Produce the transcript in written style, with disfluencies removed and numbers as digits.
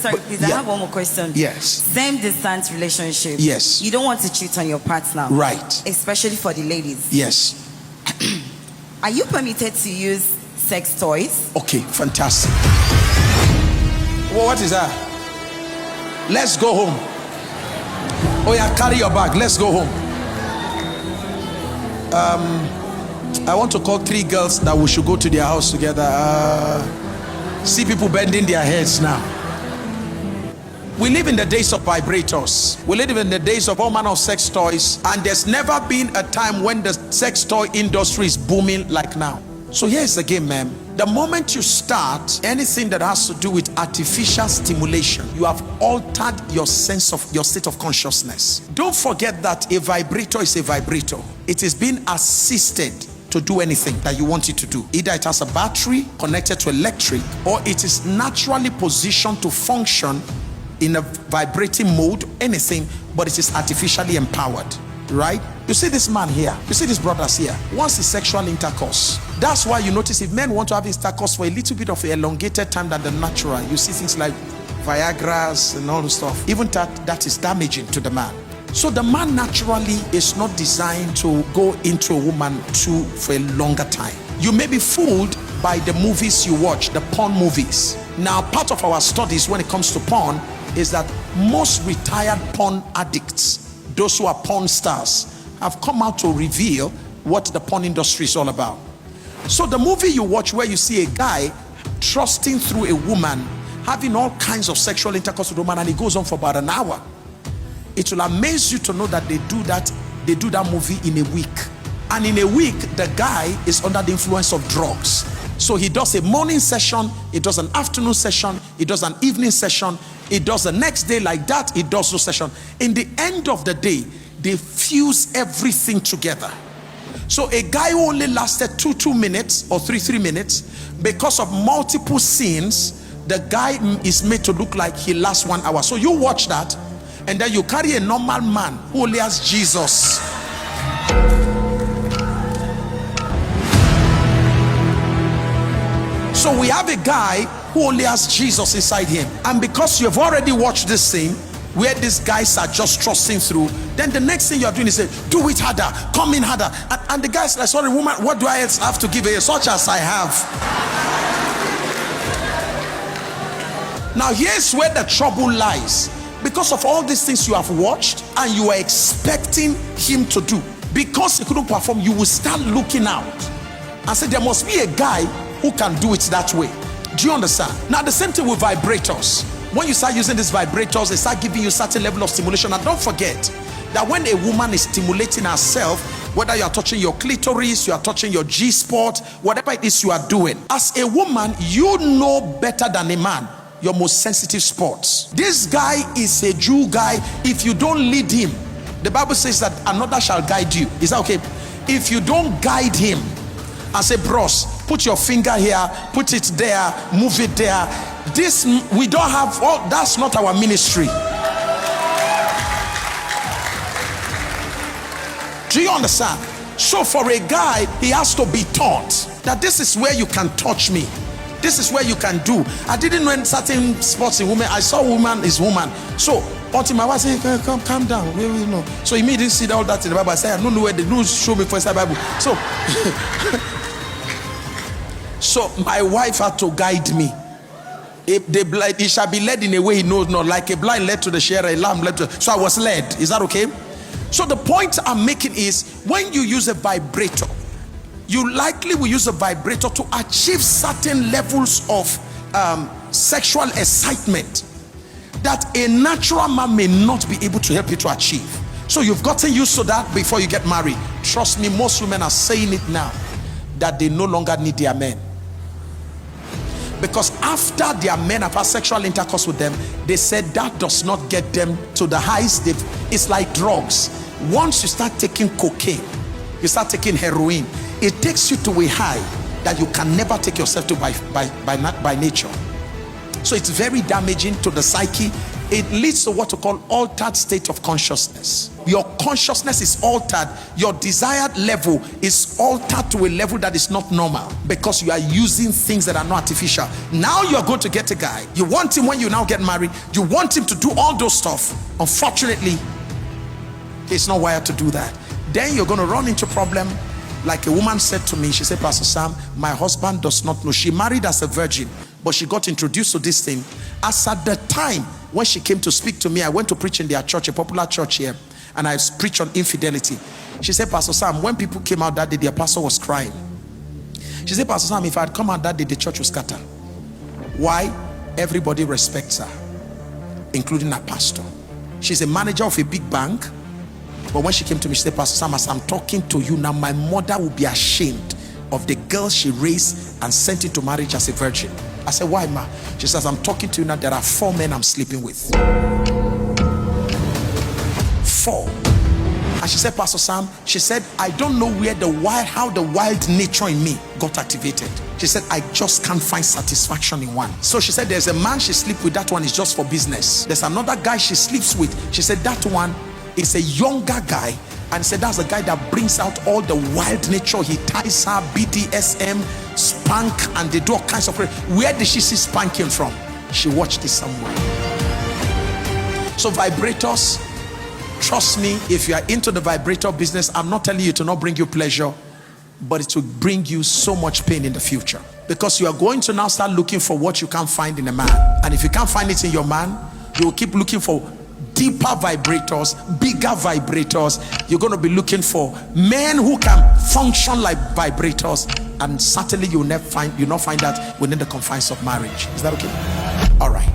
Sorry, please, I have one more question. Yes. Same distance relationship. Yes. You don't want to cheat on your partner. Right. Especially for the ladies. Yes. Are you permitted to use sex toys? Okay, fantastic. Well, what is that? Let's go home. Oh yeah, carry your bag. Let's go home. I want to call 3 girls that we should go to their house together. See people bending their heads now. We live in the days of vibrators. We live in the days of all manner of sex toys, and there's never been a time when the sex toy industry is booming like now. So here's the game, ma'am. The moment you start anything that has to do with artificial stimulation, you have altered your sense of your state of consciousness. Don't forget that a vibrator is a vibrator. It is being assisted to do anything that you want it to do. Either it has a battery connected to electric, or it is naturally positioned to function in a vibrating mode, anything, but it is artificially empowered, right? You see this man here, you see these brothers here, once is sexual intercourse. That's why you notice if men want to have intercourse for a little bit of an elongated time than the natural, you see things like Viagra's and all the stuff. Even that is damaging to the man. So the man naturally is not designed to go into a woman for a longer time. You may be fooled by the movies you watch, the porn movies. Now, part of our studies when it comes to porn is that most retired porn addicts, those who are porn stars, have come out to reveal what the porn industry is all about. So the movie you watch where you see a guy trusting through a woman, having all kinds of sexual intercourse with a woman, and it goes on for about an hour. It will amaze you to know that they do that movie in a week. And in a week, the guy is under the influence of drugs. So he does a morning session, he does an afternoon session, he does an evening session, he does the next day like that, he does no session. In the end of the day, they fuse everything together. So a guy who only lasted 2 minutes or 3 minutes, because of multiple scenes, the guy is made to look like he lasts 1 hour. So you watch that, and then you carry a normal man who only has Jesus. So we have a guy who only has Jesus inside him. And because you've already watched this scene where these guys are just trusting through, then the next thing you're doing is say, do it harder, come in harder. And the guy's like, sorry woman, what do I else have to give you? Such as I have. Now here's where the trouble lies. Because of all these things you have watched and you are expecting him to do, because he couldn't perform, you will start looking out and say there must be a guy who can do it that way. Do you understand? Now the same thing with vibrators. When you start using these vibrators, they start giving you a certain level of stimulation. And don't forget that when a woman is stimulating herself, whether you are touching your clitoris, you are touching your G-spot, whatever it is you are doing, as a woman, you know better than a man your most sensitive spots. This guy is a Jew guy. If you don't lead him, the Bible says that another shall guide you. Is that okay? If you don't guide him and say, bros, put your finger here, put it there, move it there. This, we don't have, oh, that's not our ministry. Do you understand? So for a guy, he has to be taught that this is where you can touch me. This is where you can do. I didn't know in certain spots in women. I saw woman is woman. So until my wife said, come, calm down. We know. So he didn't see all that in the Bible. I said, I don't know where the news show me for inside the Bible. So my wife had to guide me. If the blind, he shall be led in a way he knows not, like a blind led to the shearer, a lamb led to. So I was led. Is that okay? So the point I'm making is, when you use a vibrator, you likely will use a vibrator to achieve certain levels of sexual excitement that a natural man may not be able to help you to achieve. So you've gotten used to that before you get married. Trust me, most women are saying it now, that they no longer need their men. Because after their men have had sexual intercourse with them, they said that does not get them to the highs. It's like drugs. Once you start taking cocaine, you start taking heroin, it takes you to a high that you can never take yourself to by nature. So it's very damaging to the psyche. It leads to what we call altered state of consciousness. Your consciousness is altered. Your desired level is altered to a level that is not normal because you are using things that are not artificial. Now you're going to get a guy. You want him when you now get married. You want him to do all those stuff. Unfortunately, he's not wired to do that. Then you're going to run into problem. Like a woman said to me, she said, Pastor Sam, my husband does not know. She married as a virgin, but she got introduced to this thing. As at the time when she came to speak to me, I went to preach in their church, a popular church here, and I preached on infidelity. She said, Pastor Sam, when people came out that day, their pastor was crying. She said, Pastor Sam, if I had come out that day, the church would scatter. Why? Everybody respects her, including her pastor. She's a manager of a big bank. But when she came to me, she said, Pastor Sam, as I'm talking to you now, my mother will be ashamed of the girl she raised and sent into marriage as a virgin. I said, why, ma? She says, I'm talking to you now, there are 4 men I'm sleeping with. 4. And she said, Pastor Sam, she said, I don't know how the wild nature in me got activated. She said, I just can't find satisfaction in one. So she said, there's a man she sleeps with, that one is just for business. There's another guy she sleeps with. She said, that one is a younger guy, and said that's the guy that brings out all the wild nature. He ties her, BDSM, spank, and they do all kinds of. Where did she see spanking from? She watched it somewhere. So vibrators, trust me, if you are into the vibrator business, I'm not telling you to not bring you pleasure, but it will bring you so much pain in the future, because you are going to now start looking for what you can't find in a man. And if you can't find it in your man, you will keep looking for deeper vibrators, bigger vibrators. You're going to be looking for men who can function like vibrators, and certainly you'll not find that within the confines of marriage. Is that okay? All right.